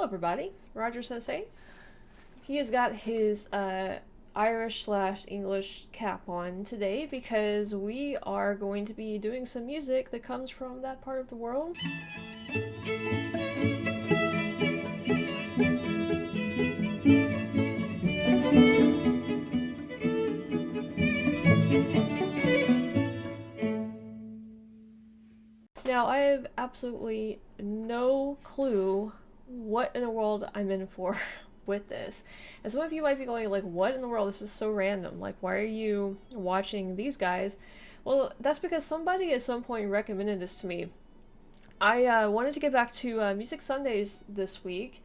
everybody. Roger says hey. He has got his Irish/English cap on today because we are going to be doing some music that comes from that part of the world. Now, I have absolutely no clue what in the world I'm in for with this. And some of you might be going like, what in the world? This is so random. Like, why are you watching these guys? Well, that's because somebody at some point recommended this to me. I wanted to get back to Music Sundays this week,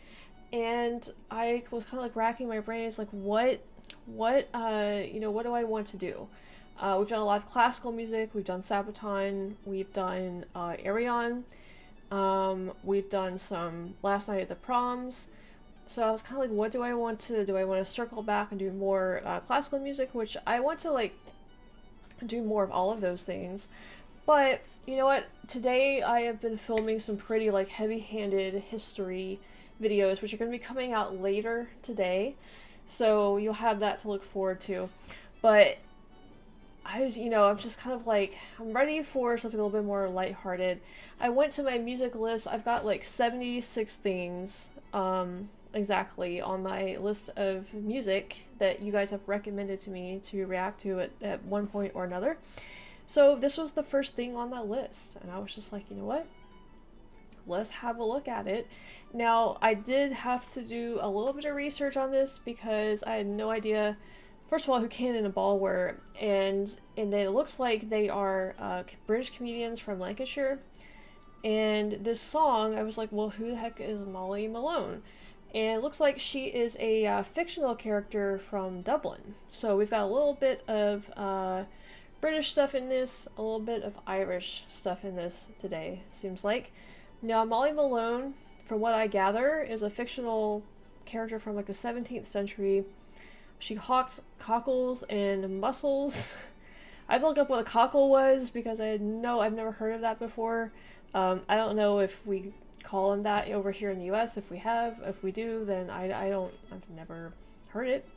and I was kind of like racking my brains, like what do I want to do? We've done a lot of classical music, we've done Sabaton, we've done Arion, we've done some Last Night at the Proms. So I was kind of like, what do I want to do? I want to circle back and do more classical music, which I want to like do more of all of those things. But you know what? Today I have been filming some pretty like heavy-handed history videos, which are going to be coming out later today. So you'll have that to look forward to. But I'm just kind of like, I'm ready for something a little bit more lighthearted. I went to my music list. I've got like 76 things exactly on my list of music that you guys have recommended to me to react to at one point or another. So this was the first thing on that list. And I was just like, you know what? Let's have a look at it. Now, I did have to do a little bit of research on this because I had no idea, first of all, who Cannon and Ball were, and then it looks like they are British comedians from Lancashire. And this song, I was like, well, who the heck is Molly Malone? And it looks like she is a fictional character from Dublin. So we've got a little bit of British stuff in this, a little bit of Irish stuff in this today, seems like. Now, Molly Malone, from what I gather, is a fictional character from like the 17th century. She hawks cockles and mussels. I had to look up what a cockle was because I've never heard of that before. I don't know if we call them that over here in the US. If we do, then I've never heard it.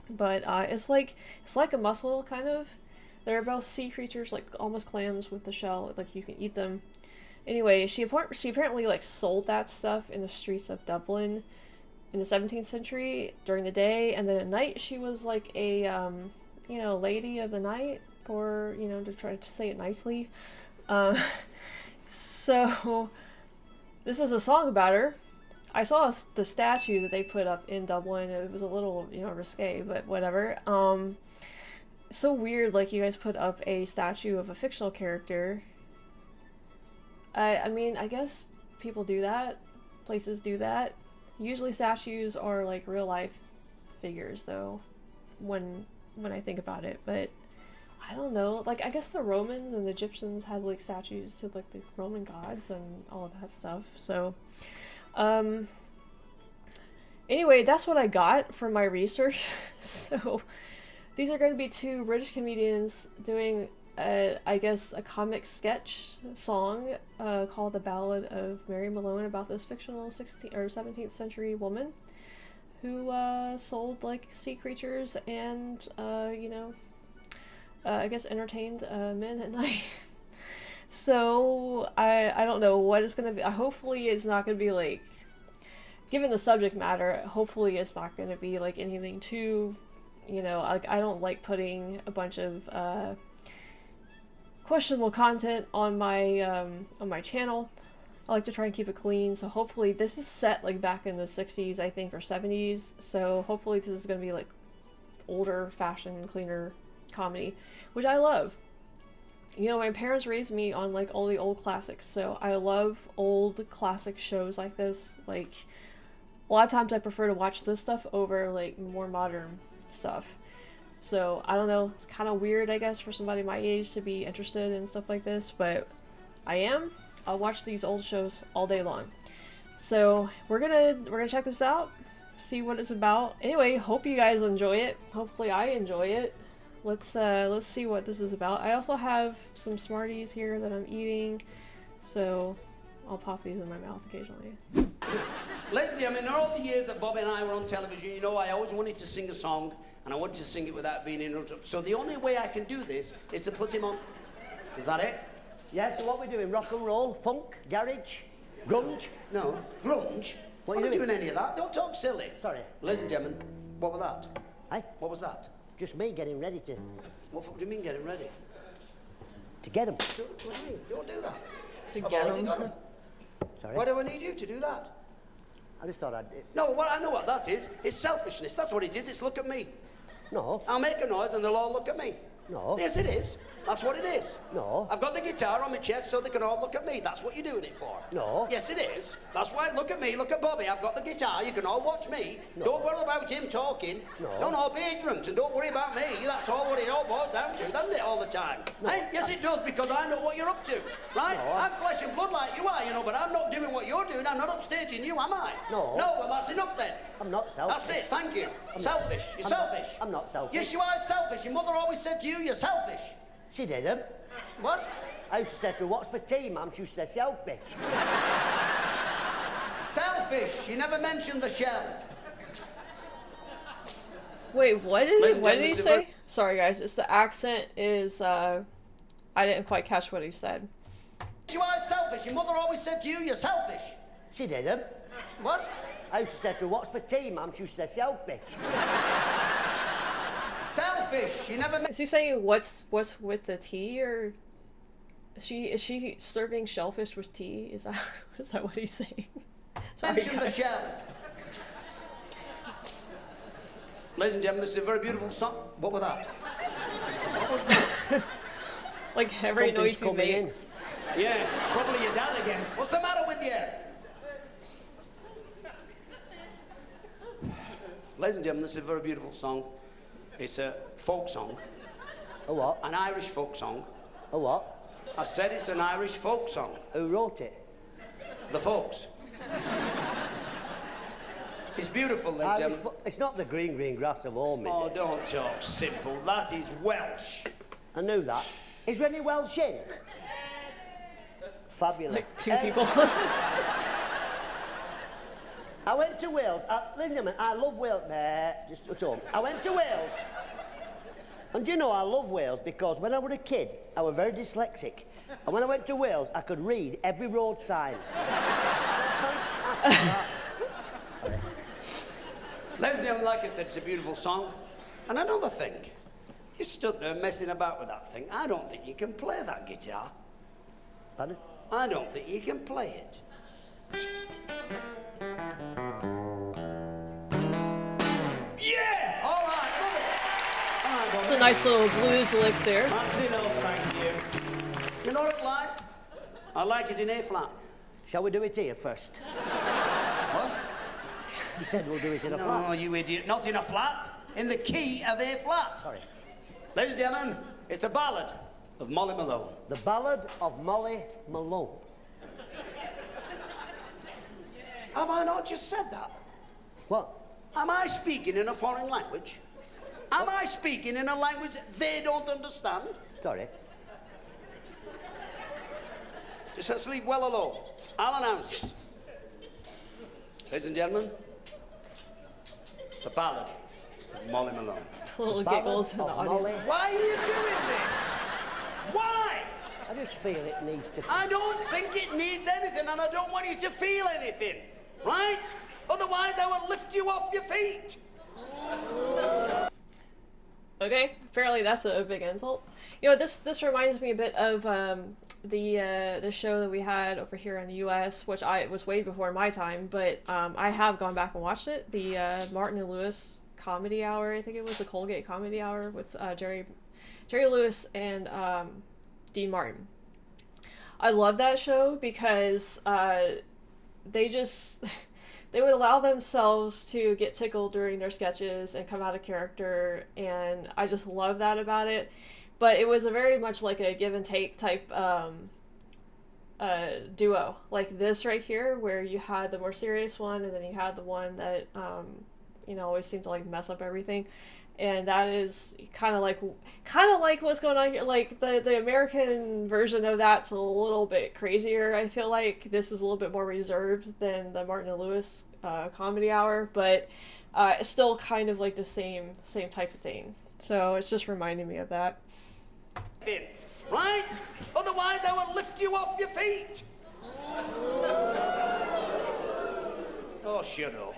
But it's like a mussel kind of. They're both sea creatures, like almost clams with the shell. Like you can eat them. Anyway, she apparently like sold that stuff in the streets of Dublin in the 17th century during the day, and then at night she was like a lady of the night, or to try to say it nicely. So this is a song about her. I saw the statue that they put up in Dublin. It was a little risque, but whatever. It's so weird, like you guys put up a statue of a fictional character. I mean, I guess people do that. Places do that. Usually statues are like real life figures though, when I think about it, but I don't know, like I guess the Romans and the Egyptians had like statues to like the Roman gods and all of that stuff. So anyway, that's what I got from my research. So these are going to be two British comedians doing I guess a comic sketch song called The Ballad of Mary Malone, about this fictional 16th or 17th century woman who sold like sea creatures and I guess entertained men at night. So I don't know what it's gonna be. Hopefully it's not gonna be like, given the subject matter, hopefully it's not gonna be like anything too, like I don't like putting a bunch of questionable content on my channel. I like to try and keep it clean, so hopefully this is set like back in the 60s, I think, or 70s, so hopefully this is going to be like older fashion, cleaner comedy, which I love. My parents raised me on like all the old classics, so I love old classic shows like this. Like a lot of times I prefer to watch this stuff over like more modern stuff. So, I don't know, it's kind of weird, I guess, for somebody my age to be interested in stuff like this, but I am. I'll watch these old shows all day long. So, we're gonna check this out, see what it's about. Anyway, hope you guys enjoy it. Hopefully I enjoy it. Let's see what this is about. I also have some Smarties here that I'm eating, so I'll pop these in my mouth occasionally. Ladies and gentlemen, in all the years that Bobby and I were on television, you know, I always wanted to sing a song, and I wanted to sing it without being interrupted. So the only way I can do this is to put him on. Is that it? Yeah, so what we doing? Rock and roll, funk, garage, grunge? No, grunge? What I'm are you not doing any of that. Don't talk silly. Sorry. Ladies and gentlemen, what was that? Hey? What was that? Just me getting ready to What do you mean getting ready? get him. What do you mean? Don't do that. To I've get already him. got him. Sorry. Why do I need you to do that? I just thought I'd... No, well, I know what that is. It's selfishness. That's what it is. It's look at me. No. I'll make a noise and they'll all look at me. No. Yes, it is. That's what it is. No. I've got the guitar on my chest so they can all look at me. That's what you're doing it for. No. Yes, it is. That's why. Look at me. Look at Bobby. I've got the guitar. You can all watch me. No. Don't worry about him talking. No. No, be ignorant and don't worry about me. That's all what it all boils down to, doesn't it, all the time? No. Hey? Yes, it does, because I know what you're up to, right? No. I'm flesh and blood like you are, you know, but I'm not doing what you're doing. I'm not upstaging you, am I? No. No, well, that's enough then. I'm not selfish. That's it, thank you. Selfish. You're selfish. I'm not selfish. Yes, you are selfish. Your mother always said to you, you're selfish. She didn't. What? I used to say to her, what's for tea, ma'am? She used to say selfish. Selfish. You never mentioned the shell. Wait, what did he say? Silver. Sorry, guys. It's the accent is. I didn't quite catch what he said. You are selfish. Your mother always said to you, you're selfish. She didn't. What? I used to say to her, what's for tea, ma'am? She used to say selfish. Selfish. You never Is he saying what's with the tea, or is she serving shellfish with tea? Is that what he's saying? Sorry, mentioned the guys. shell. Ladies and gentlemen, this is a very beautiful song. What was that? What was that? Like every Something's noise he coming in. makes. Yeah, probably your dad again. What's the matter with you? Ladies and gentlemen, this is a very beautiful song. It's a folk song, A what? an Irish folk song. A what? I said it's an Irish folk song. Who wrote it? The folks. It's beautiful, ladies and Irish gentlemen. it's not the green grass of home, is Oh, it? don't talk simple. That is Welsh. I knew that. Is there any Welsh in? Fabulous. Two people. I went to Wales. Listen to me, I love Wales. Just at home. I went to Wales. And do you know, I love Wales because when I was a kid, I was very dyslexic. And when I went to Wales, I could read every road sign. Sorry. Ladies and gentlemen, like I said, it's a beautiful song. And another thing, you stood there messing about with that thing. I don't think you can play that guitar. Pardon? I don't think you can play it. Yeah! All right, love it. All right, It's a nice little blues lick there. That's it, oh, thank you. You know what I like? I like it in A flat. Shall we do it here first? What? You said we'll do it in a No, flat. you idiot. Not in a flat. In the key of A flat. Sorry. Ladies and gentlemen, it's the Ballad of Molly Malone. The Ballad of Molly Malone. Have I not just said that? What? Am I speaking in a foreign language? Am I speaking in a language they don't understand? Sorry. Just let's leave well alone. I'll announce it. Ladies and gentlemen, the Ballad of Molly Malone. Little Ballad giggles in the of audience. Molly. Why are you doing this? Why? I just feel it needs to... I don't think it needs anything, and I don't want you to feel anything, right? Otherwise, I will lift you off your feet. Okay, apparently that's a big insult. You know, this reminds me a bit of the show that we had over here in the U.S., which was way before my time, but I have gone back and watched it. The Martin and Lewis Comedy Hour, I think it was the Colgate Comedy Hour with Jerry Lewis and Dean Martin. I love that show because they just they would allow themselves to get tickled during their sketches and come out of character, and I just love that about it. But it was a very much like a give and take type duo, like this right here, where you had the more serious one, and then you had the one that always seemed to like mess up everything. And that is kind of like what's going on here. Like the American version of that's a little bit crazier. I feel like this is a little bit more reserved than the Martin and Lewis comedy hour, but it's still kind of like the same type of thing. So it's just reminding me of that. Right? Otherwise, I will lift you off your feet. Oh, shut up.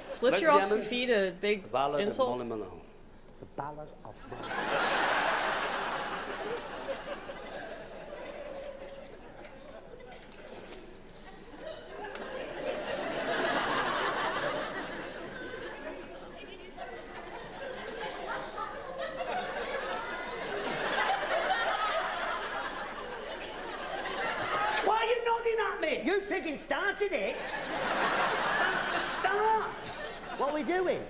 Just lift you off your feet, a big The Ballad insult. of Molly Malone. The Ballad of Molly. Why are you nodding at me? You piggin' started it. That's to start. What are we doing?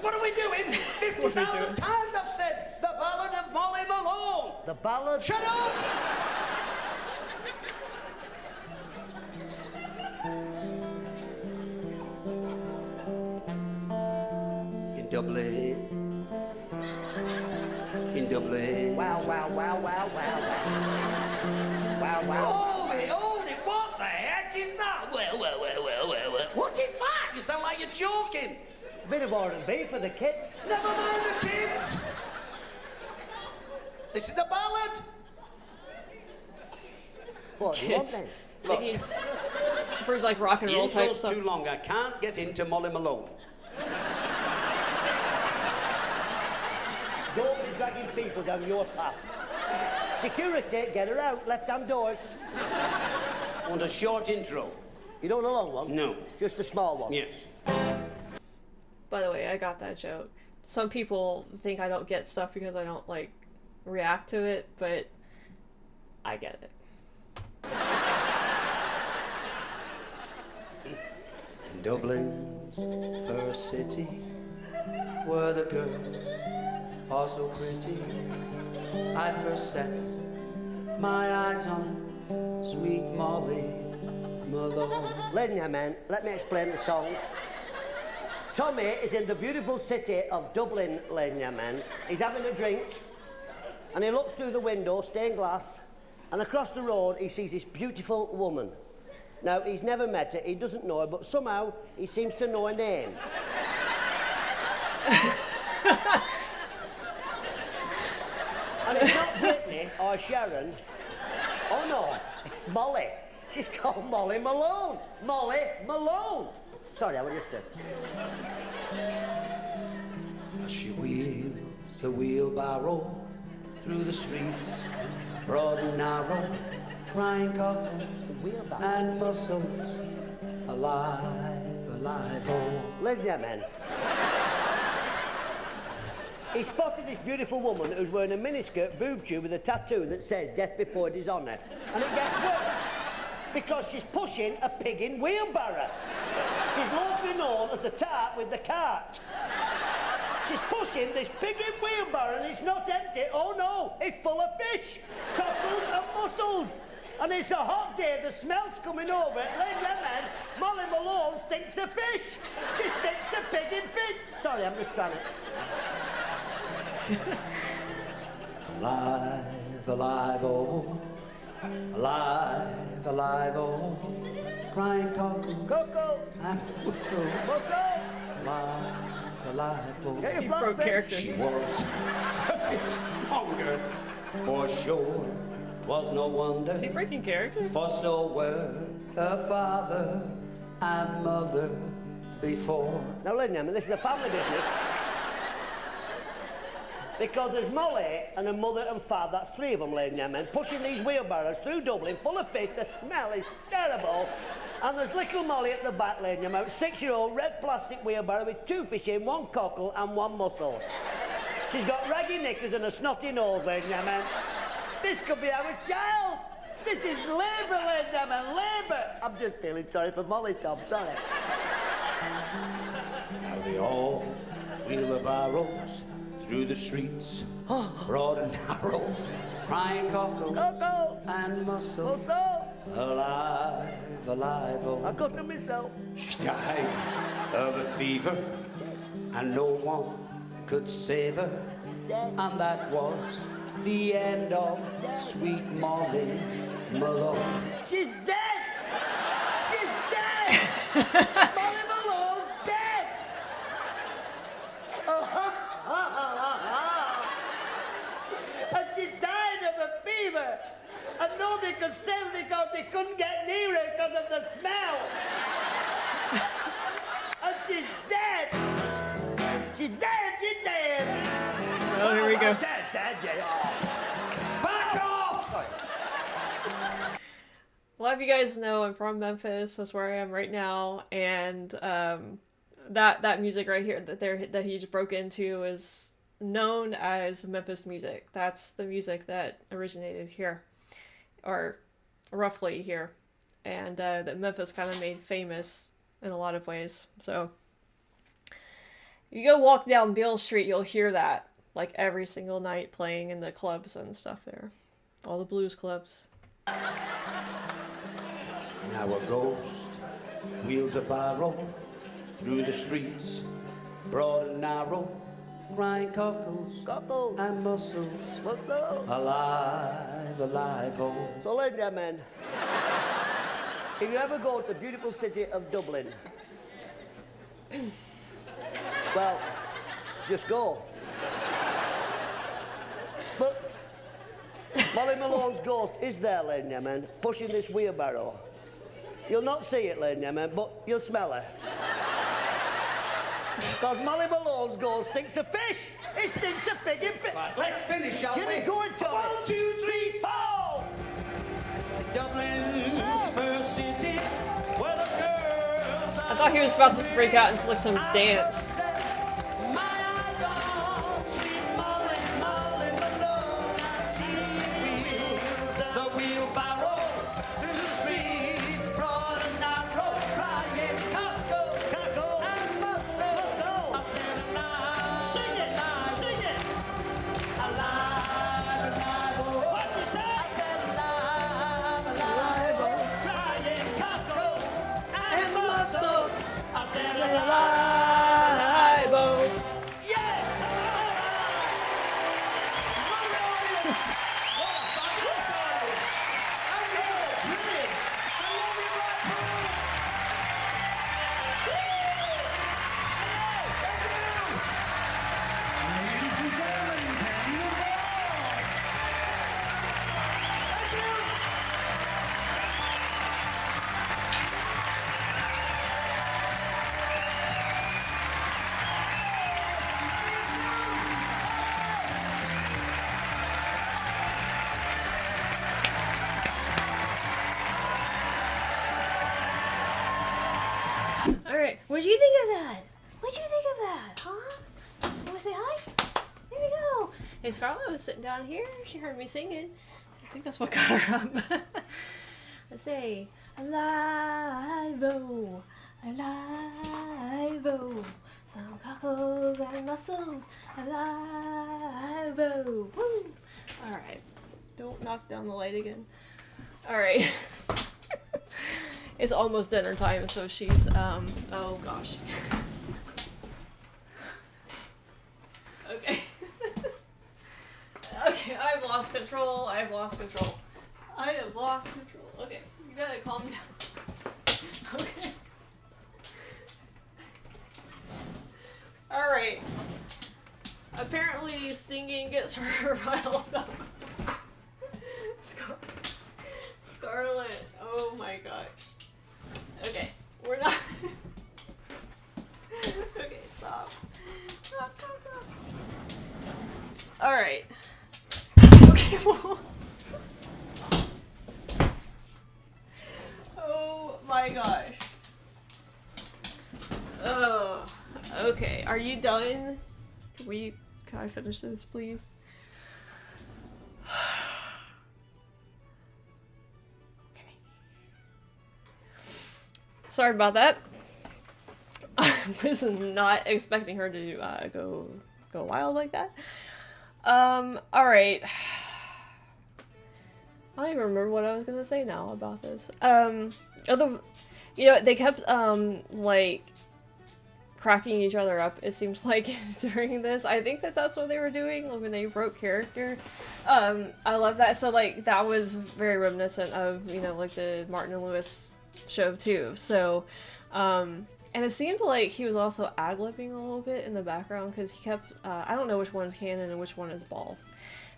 What are we doing? 50,000 times I've said the Ballad of Molly Malone. The Ballad... Shut up! In Dublin. In Dublin. Wow, wow, wow, wow, wow, wow. Wow, wow. Hold it, what the heck is that? Well. What is that? You sound like you're joking. Bit of R&B for the kids. Never mind the kids. This is a ballad. What do you want Kids. then? I think he's for like rock and The roll type intro's stuff. too long. I can't get into Molly Malone. Don't be dragging people down your path. Security, get her out. Left-hand doors. I want a short intro. You don't want a long one? No. Just a small one? Yes. By the way, I got that joke. Some people think I don't get stuff because I don't like react to it, but I get it. In Dublin's first city, where the girls are so pretty, I first set my eyes on sweet Molly Malone. Ladies and gentlemen, let me explain the song. Tommy is in the beautiful city of Dublin, ladies and gentlemen. He's having a drink, and he looks through the window, stained glass, and across the road he sees this beautiful woman. Now, he's never met her, he doesn't know her, but somehow he seems to know her name. And it's not Brittany or Sharon. Oh no, it's Molly. She's called Molly Malone. Molly Malone. Sorry, I was just As she wheels a wheelbarrow through the streets, broad and narrow, crying cockles wheelbarrow. and mussels, alive, oh. Ladies and gentlemen, he spotted this beautiful woman who's wearing a miniskirt boob tube with a tattoo that says death before dishonor. And it gets worse, because she's pushing a pig in wheelbarrow. She's locally known as the tart with the cart. She's pushing this pig in wheelbarrow and it's not empty. Oh no, it's full of fish, cockles and mussels. And it's a hot day, the smell's coming over. Ladies and gentlemen, Molly Malone stinks of fish. She stinks of pig in fish. Sorry, I'm just trying to... Alive, oh. Alive, oh. Crying cockles Coco, and mussels, mussels, alive, oh. get your He broke flatfish. character. She was a fishmonger, for sure. Was no wonder, Is he breaking character? for so were her father and mother before. Now, ladies and gentlemen, this is a family business. Because there's Molly and her mother and father, that's three of them, ladies and gentlemen, pushing these wheelbarrows through Dublin full of fish. The smell is terrible. And there's little Molly at the back, ladies and gentlemen, 6-year-old red plastic wheelbarrow with 2 fish in, 1 cockle and 1 mussel. She's got raggy knickers and a snotty nose, ladies and gentlemen. This could be our child. This is labour, ladies and gentlemen, labour. I'm just feeling sorry for Molly, Tom, sorry. Now they all wheel their barrows through the streets, broad and narrow, crying cockles Coco, and mussels, mussel, alive, oh. I got to myself. She died of a fever, and no one could save her, and that was the end of sweet Molly Malone. She's dead! She's dead! Molly Malone's dead! And she died of a fever. And nobody could save her because they couldn't get near her because of the smell. And she's dead. She's dead, she's dead. Oh, here we go. Dead, yeah. Back off! A lot of you guys know I'm from Memphis. That's where I am right now, and that music right here that he just broke into is known as Memphis music. That's the music that originated here, or roughly here, and that Memphis kind of made famous in a lot of ways. So if you go walk down Beale Street, you'll hear that like every single night playing in the clubs and stuff there, all the blues clubs. Now a ghost wheels a barrow through the streets, broad and narrow, crying cockles Cockles. and mussels. What's up? Alive, alive, oh. So, ladies and gentlemen, if you ever go to the beautiful city of Dublin, well, just go. But Molly Malone's ghost is there, ladies and gentlemen, pushing this wheelbarrow. You'll not see it, ladies and gentlemen, but you'll smell her. Because Molly Malone's ghost stinks of fish. It stinks of pig and fish. Right, let's finish, shall we? Get it going, Tommy. 1, 2, 3, 4! Dublin's first city, where the girls I thought he was about to break out into like some dance. My eyes on sweet Molly, Molly Malone. She wheels the wheelbarrow through the streets, broad and narrow, crying cockles and mussels. I said alive, Sing it, sing it. alive, alive, oh. What you say? I said alive, alive, oh. Crying cockles and mussels. I said alive, yeah! Alright, what'd you think of that? What'd you think of that? Huh? You wanna say hi? There we go. Hey, Scarlett was sitting down here. She heard me singing. I think that's what got her up. Let's say, alive-o, alive-o. Some cockles and mussels, alive-o. Woo! Alright. Don't knock down the light again. Alright. It's almost dinner time, so she's, oh gosh. Okay. Okay, I've lost control. I have lost control. Okay, you gotta calm down. Okay. Alright. Apparently singing gets her riled up. Scarlett, oh my gosh. Okay, we're not. Okay, stop. Stop. Alright. Okay, well. Oh my gosh. Oh, okay. Are you done? Can I finish this, please? Sorry about that. I was not expecting her to go wild like that. Alright. I don't even remember what I was gonna say now about this. They kept like cracking each other up, it seems like, during this. I think that's what they were doing when they wrote character. I love that. So like that was very reminiscent of, like the Martin and Lewis show too. So And it seemed like he was also ad-libbing a little bit in the background because he kept, I don't know which one is canon and which one is Ball.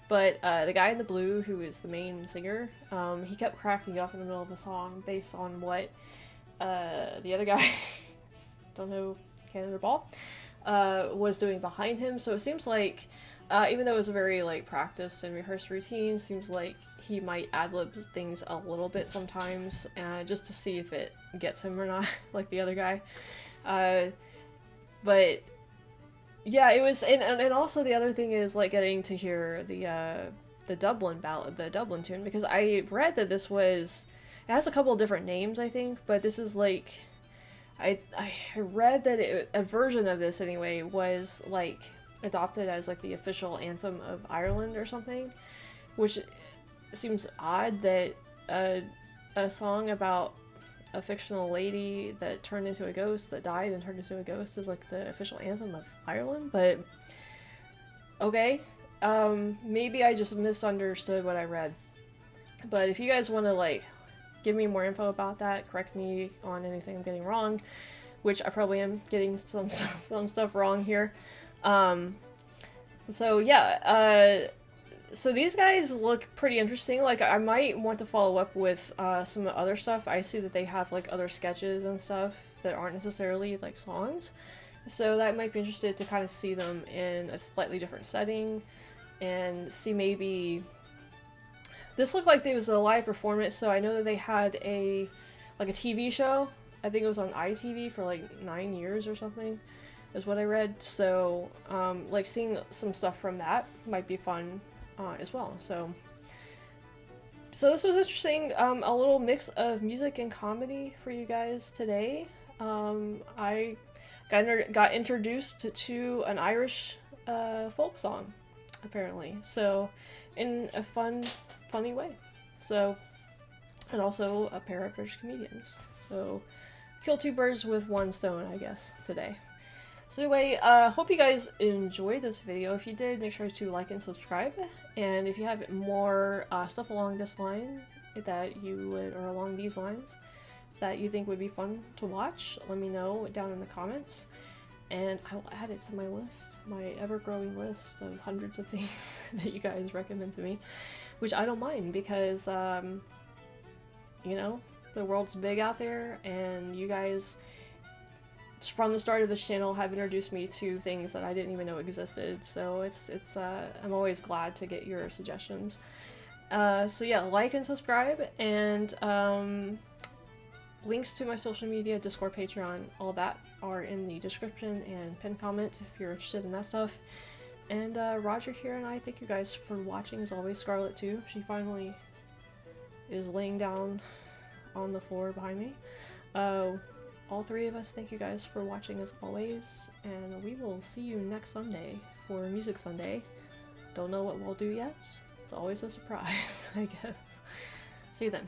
But the guy in the blue, who is the main singer, he kept cracking up in the middle of the song based on what the other guy, don't know canon or Ball, was doing behind him. So it seems like, even though it was a very like practiced and rehearsed routine, seems like he might ad-lib things a little bit sometimes, just to see if it gets him or not, like the other guy. But yeah, it was, and also the other thing is like getting to hear the Dublin ballad, the Dublin tune, because I read that this was, it has a couple of different names, I think, but this is like, I read that a version of this anyway was like adopted as like the official anthem of Ireland or something, which seems odd that a song about a fictional lady that turned into a ghost, that died and turned into a ghost, is like the official anthem of Ireland, but okay. Maybe I just misunderstood what I read. But if you guys want to like give me more info about that, correct me on anything I'm getting wrong, which I probably am getting some stuff wrong here. So yeah, so these guys look pretty interesting. Like, I might want to follow up with some other stuff. I see that they have like other sketches and stuff that aren't necessarily like songs, so that might be interested to kind of see them in a slightly different setting and see maybe. This looked like it was a live performance, so I know that they had a TV show. I think it was on ITV for like 9 years or something, is what I read. So like seeing some stuff from that might be fun as well. So this was interesting. A little mix of music and comedy for you guys today. I got introduced to an Irish folk song, apparently. So in a funny way. So, and also a pair of British comedians. So kill two birds with one stone, I guess, today. So anyway, hope you guys enjoyed this video. If you did, make sure to like and subscribe. And if you have more stuff along this line that you would, or along these lines, that you think would be fun to watch, let me know down in the comments. And I will add it to my list, my ever-growing list of hundreds of things that you guys recommend to me, which I don't mind because, you know, the world's big out there, and you guys, from the start of this channel, have introduced me to things that I didn't even know existed. So I'm always glad to get your suggestions. So yeah, like and subscribe, and links to my social media, Discord, Patreon, all that are in the description and pinned comment if you're interested in that stuff. And Roger here, and I thank you guys for watching as always. Scarlett too. She finally is laying down on the floor behind me. All three of us, thank you guys for watching as always, and we will see you next Sunday for Music Sunday. Don't know what we'll do yet. It's always a surprise, I guess. See you then.